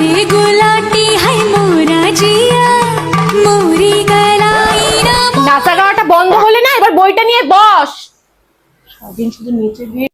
रे गुलाटी है मोरा जिया मोरी गलाई ना। নাচা গাওয়াটা বন্ধ হলে না, এবার বইটা নিয়ে বস। সারাদিন শুধু নিচে গিয়ে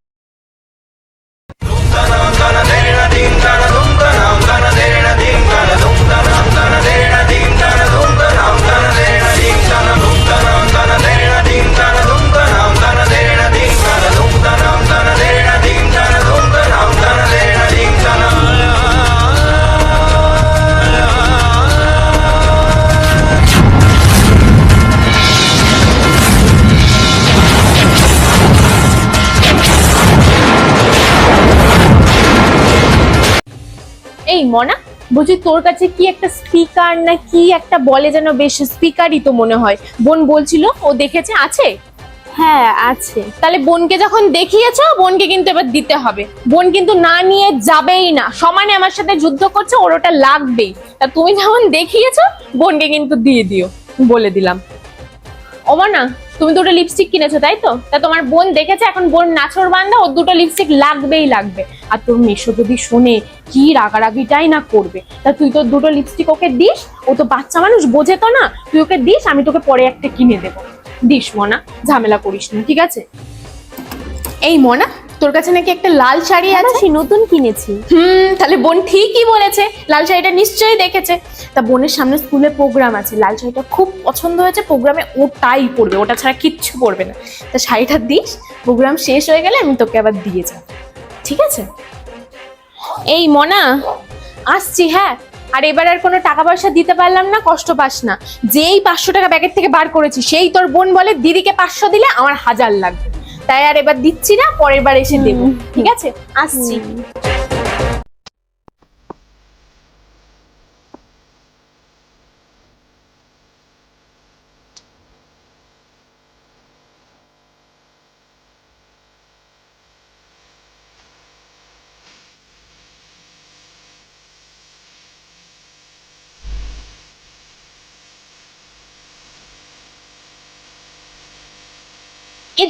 এই মনা, বুঝি তোর কাছে কি একটা স্পিকার না কি একটা বলে যেন, বেশ স্পিকারই তো মনে হয়। বোন বলছিল ও দেখেছে, আছে? হ্যাঁ আছে। তাহলে বোনকে যখন দেখিয়েছো, বোনকে কিন্তু এবার দিতে হবে। বোন কিন্তু না নিয়ে যাবেই না, সমানে আমার সাথে যুদ্ধ করছে, ওর ওটা লাগবেই। তা তুমি যখন দেখিয়েছো, বোনকে কিন্তু দিয়ে দিও, বলে দিলাম। ও না, তুমি দুটো লিপস্টিক কিনেছো তাই তো? তা তোমার বোন দেখেছে, এখন বোন নাছর বান্দা, ওর দুটো লিপস্টিক লাগবেই লাগবে। আর তোর মেশো যদি শোনে, কি রাগারাগিটাই না করবে। তা তুই তোর দুটো লিপস্টিক ওকে দিস, ও তো বাচ্চা মানুষ, বোঝে তো না। তুই ওকে দিস, আমি তোকে পরে একটা কিনে দেবো। দিস মনা, ঝামেলা করিস না, ঠিক আছে? এই মনা, তোর কাছে নাকি একটা লাল শাড়ি আছে? নতুন কিনেছি। তাহলে বোন ঠিকই বলেছে, লাল শাড়িটা নিশ্চয়ই দেখেছে। তা বোনের সামনে স্কুলে প্রোগ্রাম আছে, লাল শাড়িটা খুব পছন্দ হয়েছে, প্রোগ্রামে ওটাই পরবে, ওটা ছাড়া কিচ্ছু পরবে না। তা শাড়িটা দিস, প্রোগ্রাম শেষ হয়ে গেলে আমি তোকে আবার দিয়ে যাব, ঠিক আছে? এই মনা, আসছি হ্যাঁ। আর এবার আর কোনো টাকা পয়সা দিতে পারলাম না, কষ্ট পাস না। যেই 500 টাকা ব্যাগের থেকে বার করেছি, সেই তোর বোন বলে দিদিকে 500 দিলে আমার 1000 লাগবে। তাই আর এবার দিচ্ছি না, পরের বার এসে দেবো, ঠিক আছে? আসছি।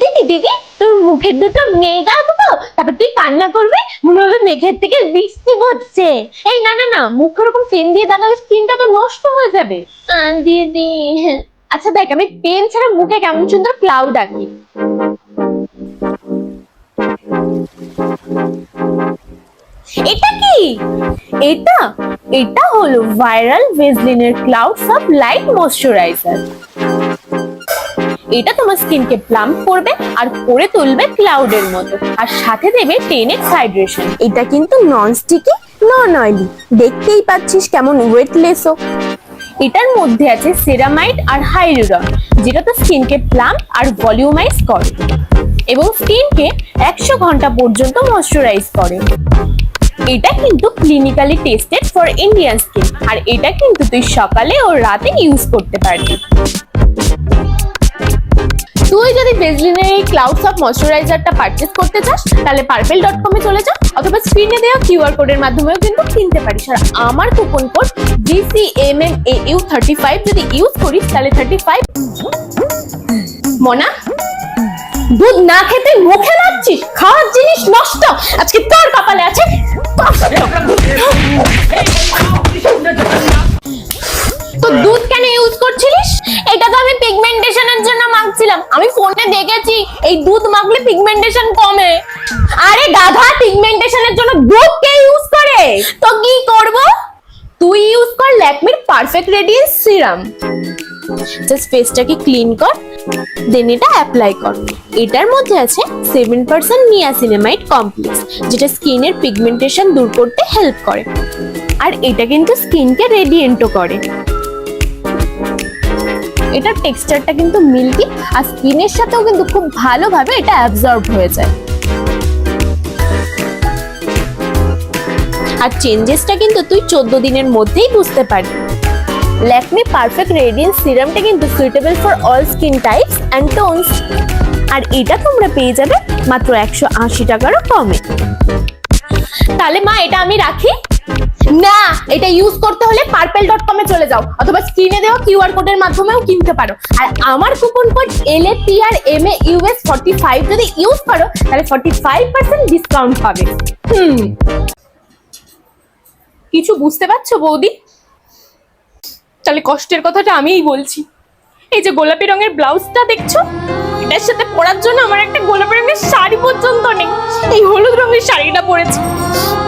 দিদি দিদি, তোর মুখের দুটো মেঘ আঁকবো, তারপর তুই কান্না করবি, মনে হবে মেঘের থেকে বৃষ্টি পড়ছে। এই না না না, মুখে ওরকম পেন দিয়ে দাগালে স্কিনটা তো নষ্ট হয়ে যাবে। দিদি আচ্ছা দেখ, আমি পেন ছাড়া মুখে কেমন সুন্দর ক্লাউড আঁকি। এটা কি? এটা এটা হলো ভাইরাল ভেজলিনের ক্লাউড সব লাইট ময়শ্চারাইজার। এটা তোমার স্কিনকে প্লাম্প করবে আর করে তুলবে ক্লাউডের মতো, আর সাথে দেবে 10x হাইড্রেশন। এটা কিন্তু নন স্টিকি, নন অয়েলি, দেখতেই পাচ্ছিস কেমন ওয়েটলেসও। এটার মধ্যে আছে সেরামাইড আর হাইলুরন, যেটা তো স্কিনকে প্লাম্প আর ভলিউমাইজ করে এবং স্কিনকে 100 ঘন্টা পর্যন্ত ময়শ্চারাইজ করে। এটা কিন্তু clinically tested for Indian skin, আর এটা কিন্তু তুই সকালে ও রাতে ইউজ করতে পারবি। তুই যদি ভেজলিনের এই ক্লাউড সফট ময়শ্চারাইজারটা পারচেজ করতে চাস, তাহলে purple.com এ চলে যা, অথবা স্ক্রিনে দেওয়া কিউআর কোডের মাধ্যমেও কিন্তু কিনতে পারিস। আর আমার কুপন কোড GCMNAU35 যদি ইউজ করিস, তাহলে 35। মনা, দুধ না খেতে মুখে লাগছিস, খাওয়ার জিনিস নষ্ট, আজকে তোর কপালে আছে। তো দুধ কেন ইউজ করছিলিস? এটা তো আমি পিগমেন্টেশনের জন্য মাখছিলাম, আমি ফোনে দেখেছি এই দুধ মাখলে পিগমেন্টেশন কমে। আরে গাধা, পিগমেন্টেশনের জন্য দুধ কে ইউজ করে? তো কি করব? তুই ইউজ কর ল্যাকমির পারফেক্ট রেডিয়েন্স সিরাম। জাস্ট ফেসটাকে ক্লিন কর, দেন এটা অ্যাপ্লাই কর। এটার মধ্যে আছে 7% নিয়াসিনামাইড কমপ্লেক্স, যেটা স্কিনের পিগমেন্টেশন দূর করতে হেল্প করে, আর এটা কিন্তু স্কিনকে রেডিয়েন্টও করে। এটার টেক্সচারটা কিন্তু মিল্কি, আর স্কিনের সাথেও কিন্তু খুব ভালোভাবে এটা অ্যাবজর্ব হয়ে যায়। আর চেঞ্জেসটা কিন্তু তুই 14 দিনের মধ্যেই বুঝতে পারবি। ল্যাকমি পারফেক্ট রেডিয়েন্স সিরামটা কিন্তু suitable for all skin types and tones, আর এটা তোমরা পেয়ে যাবে মাত্র 180 টাকারও কমে। তাহলে মা, এটা আমি রাখি না? এটা ইউজ করতে হলে purple.com এ চলে যাও, অথবা স্ক্রিনে দেওয়া কিউআর কোডের মাধ্যমেও কিনতে পারো। আর আমার কুপন কোড LAPRMAUS45 যদি ইউজ করো, তাহলে 45% ডিসকাউন্ট পাবে। কিছু বুঝতে পারছো বৌদি? তাহলে কষ্টের কথাটা আমিই বলছি। এই যে গোলাপি রঙের ব্লাউজটা দেখছো, এটার সাথে পরার জন্য আমার একটা গোলাপি রঙের শাড়ি পর্যন্ত নেই। এই হলুদ রঙের শাড়িটা পরেছি,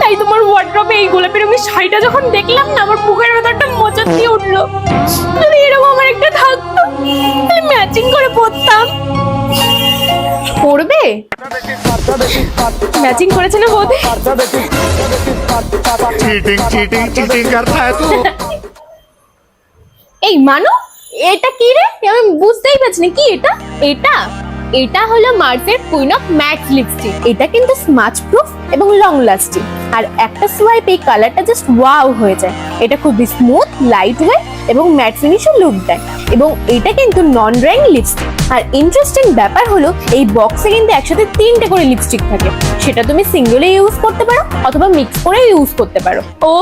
তাই তোমার ওয়ার্ড্রবে এই গোলাপি রঙের শাড়িটা যখন দেখলাম না, আমার বুকের ভেতরটা মোচড় দিয়ে উঠলো। যদি এরকম আমার একটা থাকতো, তাহলে ম্যাচিং করে পরতাম। পরবে? ম্যাচিং করেছে না বৌদি? चीटिंग चीटिंग चीटिंग करता है तू। এই মানো, এটা কি রে? আমি বুঝতেই পারছি না কি এটা। এটা এটা হলো মার্সের কুইন অফ ম্যাট লিপস্টিক। এটা কিন্তু স্মাচ প্রুফ এবং লং লাস্টিং, আর একটা সোয়াইপ এই কালারটা জাস্ট ওয়াও হয়ে যায়। এটা খুবই স্মুথ, লাইট ওয়েট এবং ম্যাট ফিনিশের লুক দেয়। এবং এটা কিন্তু নন ড্রাইং লিপস্টিক। আর ইন্টারেস্টিং ব্যাপার হলো এই বক্সে কিন্তু একসাথে 3টে করে লিপস্টিক থাকে। সেটা তুমি সিঙ্গেলে ইউজ করতে পারো অথবা মিক্স করে ইউজ করতে পারো। ও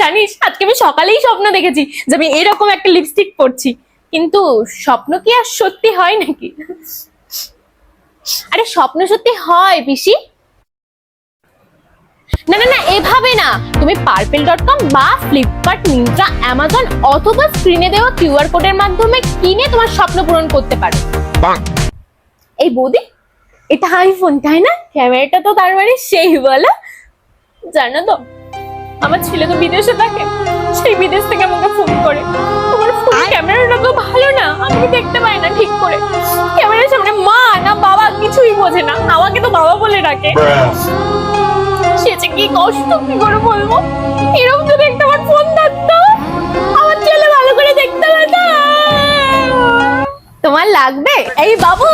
জানিস, আজকে আমি সকালেই স্বপ্ন দেখেছি যে আমি এরকম একটা লিপস্টিক পরছি। কিন্তু স্বপ্ন কি আর সত্যি হয় নাকি? আরে স্বপ্ন সত্যি হয় পিসি। না না না, এভাবে না। তুমি purple.com বা ফ্লিপকার্ট, মিন্ত্রা, অ্যামাজন অথবা স্ক্রিনে দেওয়া কিউআর কোডের মাধ্যমে কিনে তোমার স্বপ্ন পূরণ করতে পারো। এই বৌদি, এটা আইফোন তাই না? ক্যামেরাটা তো তার মানে সেই, বলো। জানো তো, আমার ছেলে তো বিদেশে থাকে, সেই বিদেশ থেকে আমাকে ফোন করে। তোমার ফোন ক্যামেরাটা তো ভালো না, আমি দেখতে পাই না ঠিক করে। ক্যামেরার সামনে মা না বাবা কিছুই বোঝে না, আমাকে তো বাবা বলে ডাকে। সে যে কি কষ্ট, কি করে বলবো। এরকম যদি একটা আমার ফোন থাকতো, আমার ছেলে ভালো করে দেখতে পেতো। তোমার লাগবে? এই বাবু,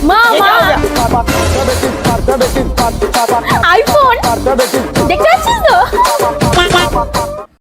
মা মা আইফোন দেখতে পাচ্ছিস তো?